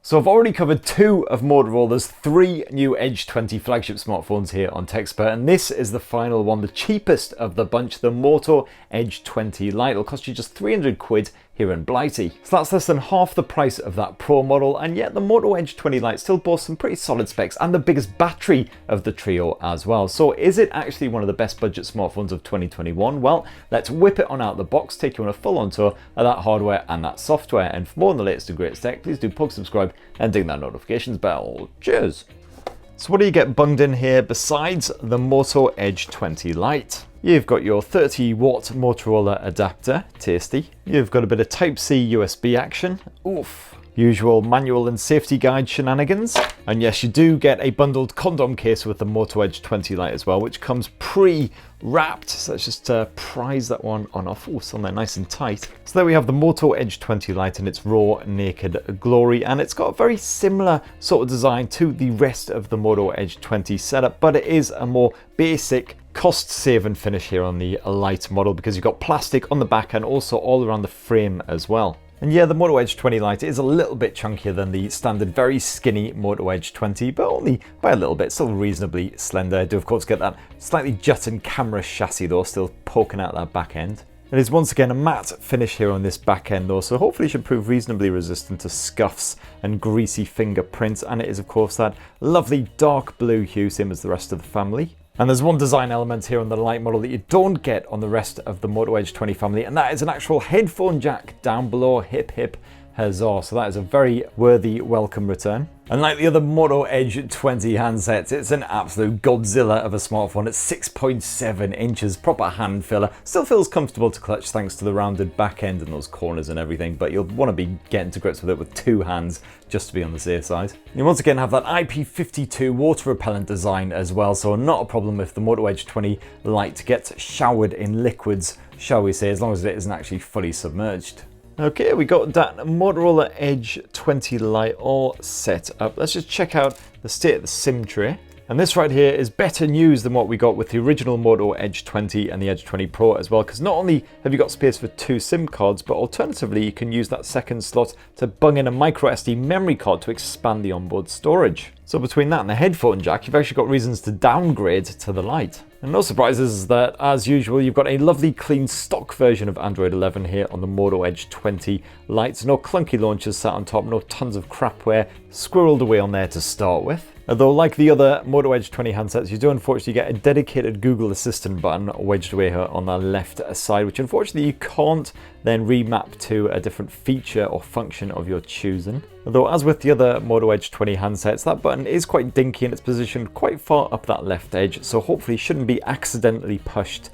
So I've already covered 2 of Motorola's 3 new Edge 20 flagship smartphones here on TechSpert, and this is the final one, the cheapest of the bunch, the Moto Edge 20 Lite. It'll cost you just 300 quid here in Byyyeeee. So that's less than half the price of that Pro model, and yet the Moto Edge 20 Lite still boasts some pretty solid specs and the biggest battery of the trio as well. So is it actually one of the best budget smartphones of 2021? Well, let's whip it on out the box, take you on a full-on tour of that hardware and that software. And for more on the latest and greatest tech, please do subscribe and ding that notifications bell. Cheers! So what do you get bunged in here besides the Moto Edge 20 Lite? You've got your 30-watt Motorola adapter, tasty. You've got a bit of Type-C USB action, oof. Usual manual and safety guide shenanigans. And yes, you do get a bundled condom case with the Moto Edge 20 Lite as well, which comes pre-wrapped. So let's just prise that one on off. Oh, still there nice and tight. So there we have the Moto Edge 20 Lite in its raw, naked glory. And it's got a very similar sort of design to the rest of the Moto Edge 20 setup, but it is a more basic, cost-saving finish here on the Lite model because you've got plastic on the back and also all around the frame as well. And yeah, the Moto Edge 20 Lite is a little bit chunkier than the standard very skinny Moto Edge 20, but only by a little bit, still reasonably slender. I do of course get that slightly jutting camera chassis though, still poking out that back end. It is once again a matte finish here on this back end though, so hopefully it should prove reasonably resistant to scuffs and greasy fingerprints, and it is of course that lovely dark blue hue, same as the rest of the family. And there's one design element here on the Lite model that you don't get on the rest of the Moto Edge 20 family, and that is an actual headphone jack down below. Hip hip huzzah. So that is a very worthy welcome return. And like the other Moto Edge 20 handsets, it's an absolute Godzilla of a smartphone. It's 6.7 inches, proper hand filler. Still feels comfortable to clutch thanks to the rounded back end and those corners and everything, but you'll want to be getting to grips with it with 2 hands just to be on the safe side. You once again have that IP52 water repellent design as well, so not a problem if the Moto Edge 20 Lite gets showered in liquids, shall we say, as long as it isn't actually fully submerged. Okay, we got that Motorola Edge 20 Lite all set up. Let's just check out the state of the SIM tray. And this right here is better news than what we got with the original Moto Edge 20 and the Edge 20 Pro as well, because not only have you got space for 2 SIM cards, but alternatively you can use that second slot to bung in a microSD memory card to expand the onboard storage. So between that and the headphone jack, you've actually got reasons to downgrade to the Lite. And no surprises that, as usual, you've got a lovely clean stock version of Android 11 here on the Moto Edge 20 Lite. No clunky launchers sat on top, no tons of crapware squirreled away on there to start with. Although, like the other Moto Edge 20 handsets, you do unfortunately get a dedicated Google Assistant button wedged away here on the left side, which unfortunately you can't then remap to a different feature or function of your choosing. Although, as with the other Moto Edge 20 handsets, that button is quite dinky and it's positioned quite far up that left edge, so hopefully shouldn't be accidentally pushed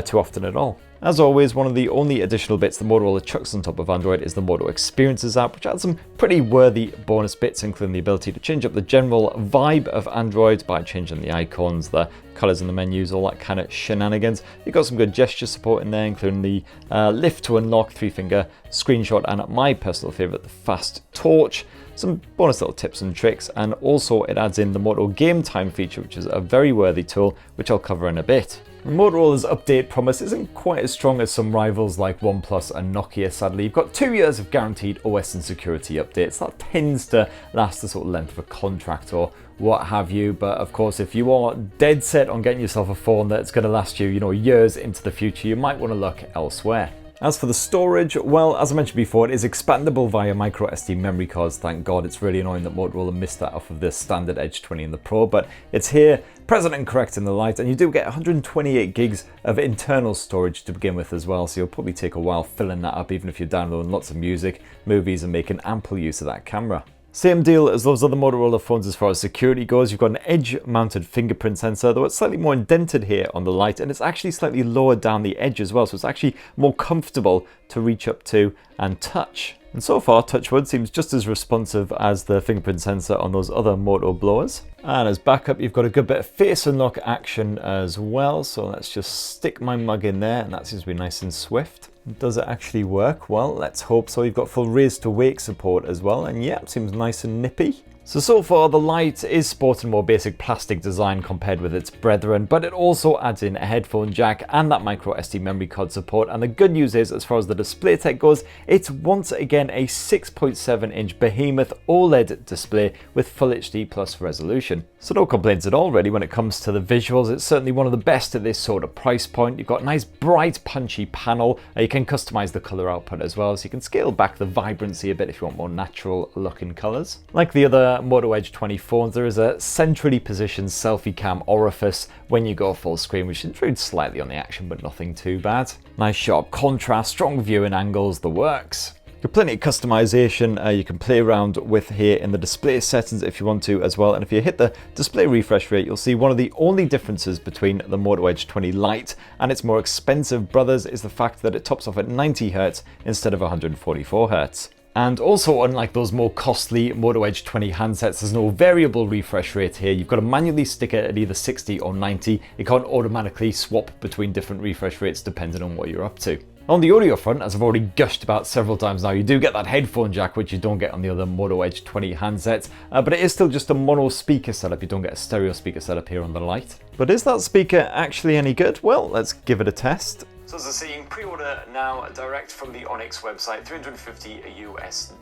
too often at all. As always, one of the only additional bits the Motorola chucks on top of Android is the Moto Experiences app, which adds some pretty worthy bonus bits, including the ability to change up the general vibe of Android by changing the icons, the colors in the menus, all that kind of shenanigans. You've got some good gesture support in there, including the lift to unlock, 3-finger screenshot, and my personal favorite, the fast torch. Some bonus little tips and tricks, and also it adds in the Moto Game Time feature, which is a very worthy tool, which I'll cover in a bit. Motorola's update promise isn't quite as strong as some rivals like OnePlus and Nokia, sadly. You've got 2 years of guaranteed OS and security updates. That tends to last the sort of length of a contract or what have you, but of course if you are dead set on getting yourself a phone that's going to last you, years into the future, you might want to look elsewhere. As for the storage, well, as I mentioned before, it is expandable via microSD memory cards. Thank God. It's really annoying that Motorola missed that off of the standard Edge 20 and the Pro, but it's here, present and correct in the Lite, and you do get 128 gigs of internal storage to begin with as well, so you'll probably take a while filling that up, even if you're downloading lots of music, movies, and making ample use of that camera. Same deal as those other Motorola phones as far as security goes. You've got an edge-mounted fingerprint sensor, though it's slightly more indented here on the Lite, and it's actually slightly lower down the edge as well, so it's actually more comfortable to reach up to and touch. And so far, touchwood seems just as responsive as the fingerprint sensor on those other Moto blowers. And as backup, you've got a good bit of face unlock action as well, so let's just stick my mug in there, and that seems to be nice and swift. Does it actually work? Well, let's hope so. You've got full raise to wake support as well, and yeah, it seems nice and nippy. So far the Lite is sporting a more basic plastic design compared with its brethren, but it also adds in a headphone jack and that microSD memory card support, and the good news is, as far as the display tech goes, it's once again a 6.7-inch behemoth OLED display with Full HD Plus resolution. So no complaints at all really when it comes to the visuals. It's certainly one of the best at this sort of price point. You've got a nice bright punchy panel, you can customize the color output as well, so you can scale back the vibrancy a bit if you want more natural looking colors. Like the other Moto Edge 20 phones, there is a centrally positioned selfie cam orifice when you go full screen, which intrudes slightly on the action but nothing too bad. Nice sharp contrast, strong viewing angles, the works. Got plenty of customization you can play around with here in the display settings if you want to as well, and if you hit the display refresh rate, you'll see one of the only differences between the Moto Edge 20 Lite and its more expensive brothers is the fact that it tops off at 90Hz instead of 144Hz. And also, unlike those more costly Moto Edge 20 handsets, there's no variable refresh rate here. You've got to manually stick it at either 60 or 90. It can't automatically swap between different refresh rates depending on what you're up to. On the audio front, as I've already gushed about several times now, you do get that headphone jack, which you don't get on the other Moto Edge 20 handsets, but it is still just a mono speaker setup. You don't get a stereo speaker setup here on the Lite. But is that speaker actually any good? Well, let's give it a test. So as I say, you can pre-order now direct from the Onyx website, $350 US.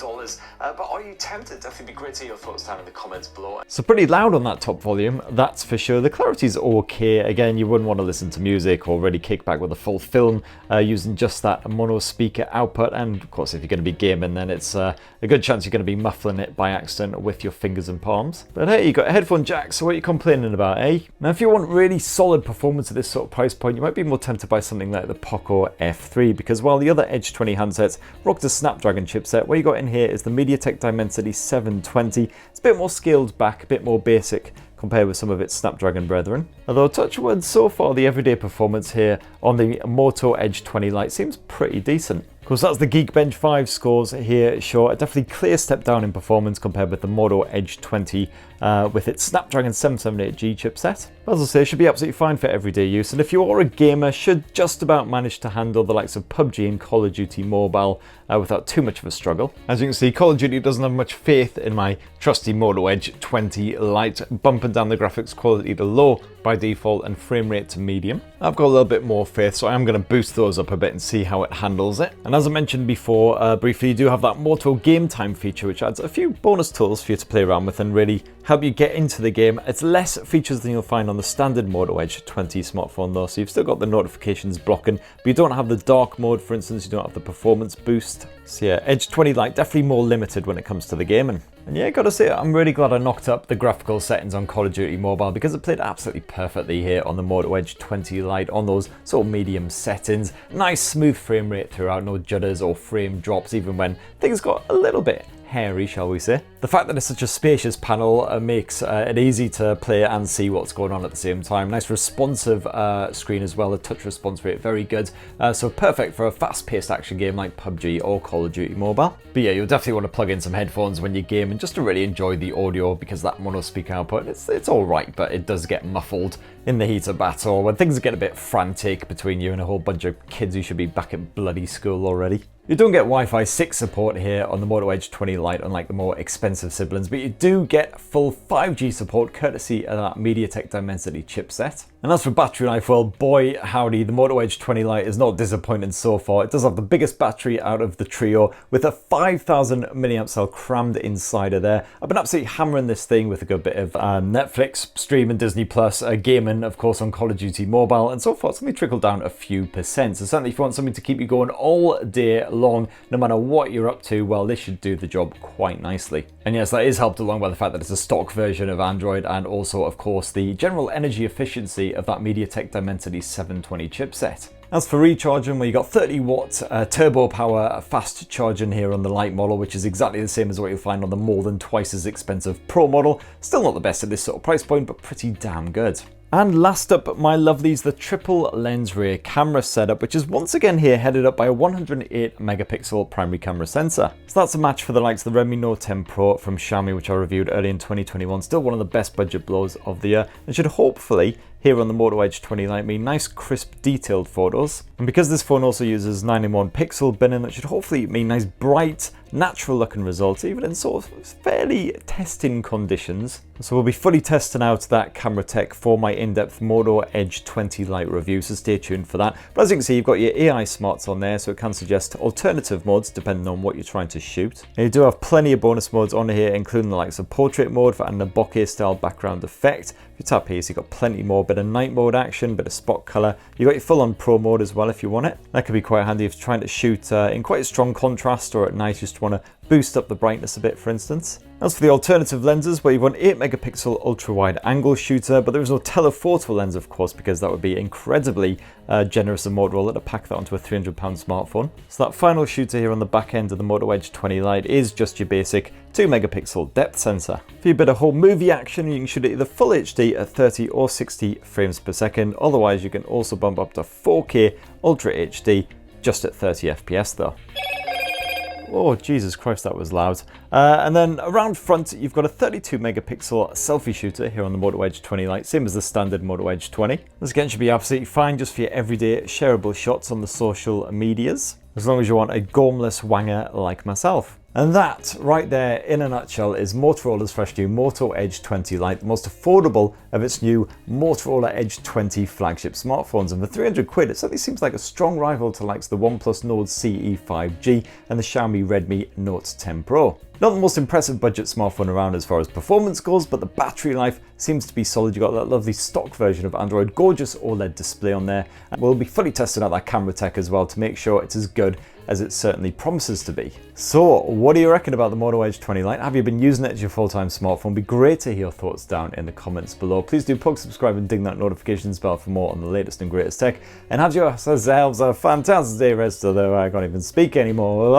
But are you tempted? Definitely be great to hear your thoughts down in the comments below. So pretty loud on that top volume, that's for sure. The clarity's okay. Again, you wouldn't want to listen to music or really kick back with a full film using just that mono speaker output. And of course, if you're going to be gaming, then it's a good chance you're going to be muffling it by accident with your fingers and palms. But hey, you got a headphone jack, so what are you complaining about, eh? Now, if you want really solid performance at this sort of price point, you might be more tempted by something like the Poco F3, because while the other Edge 20 handsets rocked a Snapdragon chipset, what you got in here is the MediaTek Dimensity 720. It's a bit more scaled back, a bit more basic compared with some of its Snapdragon brethren. Although touch wood, so far the everyday performance here on the Moto Edge 20 Lite seems pretty decent. Of course, that's the Geekbench 5 scores here, sure. A definitely clear step down in performance compared with the Moto Edge 20 with its Snapdragon 778G chipset. But as I say, it should be absolutely fine for everyday use, and if you are a gamer, should just about manage to handle the likes of PubG and Call of Duty Mobile without too much of a struggle. As you can see, Call of Duty doesn't have much faith in my trusty Moto Edge 20 Lite, bumping down the graphics quality to low by default and frame rate to medium. I've got a little bit more faith, so I am going to boost those up a bit and see how it handles it. And as I mentioned before, briefly, you do have that Moto Game Time feature, which adds a few bonus tools for you to play around with and really help you get into the game. It's less features than you'll find on the standard Moto Edge 20 smartphone though, so you've still got the notifications blocking, but you don't have the dark mode, for instance. You don't have the performance boost. So yeah, Edge 20 Lite definitely more limited when it comes to the gaming. And yeah, gotta say, I'm really glad I knocked up the graphical settings on Call of Duty Mobile, because it played absolutely perfectly here on the Moto Edge 20 Lite on those sort of medium settings. Nice smooth frame rate throughout, no judders or frame drops, even when things got a little bit hairy, shall we say. The fact that it's such a spacious panel makes it easy to play and see what's going on at the same time. Nice responsive screen as well, the touch response rate very good, so perfect for a fast-paced action game like PubG or Call of Duty Mobile. But yeah, you'll definitely want to plug in some headphones when you game and just to really enjoy the audio, because that mono speaker output, it's alright, but it does get muffled in the heat of battle when things get a bit frantic between you and a whole bunch of kids who should be back at bloody school already. You don't get Wi-Fi 6 support here on the Moto Edge 20 Lite, unlike the more expensive siblings, but you do get full 5G support courtesy of that MediaTek Dimensity chipset. And as for battery life, well, boy howdy, the Moto Edge 20 Lite is not disappointing so far. It does have the biggest battery out of the trio with a 5,000 mAh cell crammed inside of there. I've been absolutely hammering this thing with a good bit of Netflix, streaming, Disney Plus, gaming, of course, on Call of Duty Mobile, and so far it's only trickled down a few percent. So certainly if you want something to keep you going all day long, no matter what you're up to, well, this should do the job quite nicely. And yes, that is helped along by the fact that it's a stock version of Android, and also, of course, the general energy efficiency of that MediaTek Dimensity 720 chipset. As for recharging, well, you got 30 watt turbo power fast charging here on the Lite model, which is exactly the same as what you'll find on the more than twice as expensive Pro model. Still not the best at this sort of price point, but pretty damn good. And last up, my lovelies, the triple lens rear camera setup, which is once again here headed up by a 108 megapixel primary camera sensor. So that's a match for the likes of the Redmi Note 10 Pro from Xiaomi, which I reviewed early in 2021. Still one of the best budget blows of the year, and should hopefully here on the Moto Edge 20 Lite mean nice crisp detailed photos. And because this phone also uses 9-in-1 pixel binning, that should hopefully mean nice bright natural looking results, even in sort of fairly testing conditions. So we'll be fully testing out that camera tech for my in-depth Moto Edge 20 Lite review, so stay tuned for that. But as you can see, you've got your AI smarts on there, so it can suggest alternative modes depending on what you're trying to shoot. And you do have plenty of bonus modes on here, including the likes of portrait mode for adding a bokeh style background effect. If you tap here, so you've got plenty more, bit of night mode action, bit of spot color. You've got your full-on pro mode as well if you want it. That could be quite handy if you're trying to shoot in quite a strong contrast, or at night you just want to boost up the brightness a bit, for instance. As for the alternative lenses, where you want 8 megapixel ultra wide angle shooter, but there is no telephoto lens, of course, because that would be incredibly generous of Motorola to pack that onto a £300 smartphone. So that final shooter here on the back end of the Moto Edge 20 Lite is just your basic 2 megapixel depth sensor. For your bit of whole movie action, you can shoot at either full HD at 30 or 60 frames per second. Otherwise, you can also bump up to 4K Ultra HD just at 30 FPS though. Oh, Jesus Christ, that was loud. And then around front, you've got a 32 megapixel selfie shooter here on the Moto Edge 20 Lite, same as the standard Moto Edge 20. This again should be absolutely fine just for your everyday shareable shots on the social medias, as long as you want a gormless wanger like myself. And that, right there, in a nutshell, is Motorola's fresh new Moto Edge 20 Lite, the most affordable of its new Motorola Edge 20 flagship smartphones. And for 300 quid, it certainly seems like a strong rival to likes the OnePlus Nord CE 5G and the Xiaomi Redmi Note 10 Pro. Not the most impressive budget smartphone around as far as performance goes, but the battery life seems to be solid. You've got that lovely stock version of Android, gorgeous OLED display on there. And we'll be fully testing out that camera tech as well to make sure it's as good as it certainly promises to be. So, what do you reckon about the Moto Edge 20 Lite? Have you been using it as your full-time smartphone? It'd be great to hear your thoughts down in the comments below. Please do PubG, subscribe and ding that notifications bell for more on the latest and greatest tech. And have yourselves a fantastic day, rest of the I can't even speak anymore.